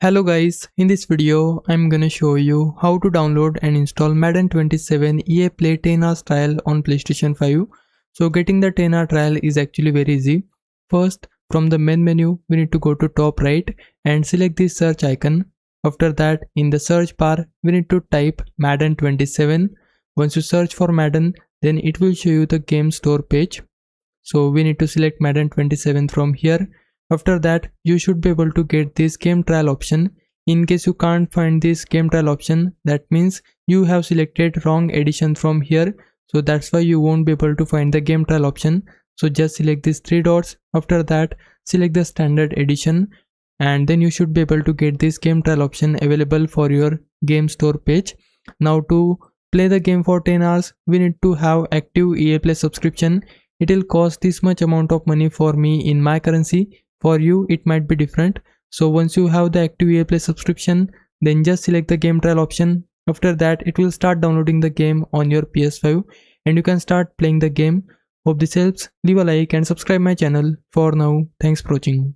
Hello guys, in this video I'm gonna show you how to download and install Madden 27 EA Play 10-hour trial on PlayStation 5. So getting the 10-hour trial is actually very easy. First, from the main menu we need to go to top right and select this search icon. After that, in the search bar we need to type Madden 27. Once you search for Madden, then it will show you the game store page. So we need to select Madden 27 from here. After that, you should be able to get this game trial option. In case you can't find this game trial option, that means you have selected wrong edition from here. So that's why you won't be able to find the game trial option. So just select these three dots. After that, select the standard edition, and then you should be able to get this game trial option available for your game store page. Now to play the game for 10 hours, we need to have active EA Play subscription. It will cost this much amount of money for me in my currency. For you, it might be different. So once you have the active EA Play subscription, then just select the game trial option. After that, it will start downloading the game on your PS5 and you can start playing the game. Hope this helps. Leave a like and subscribe my channel. For now, thanks for watching.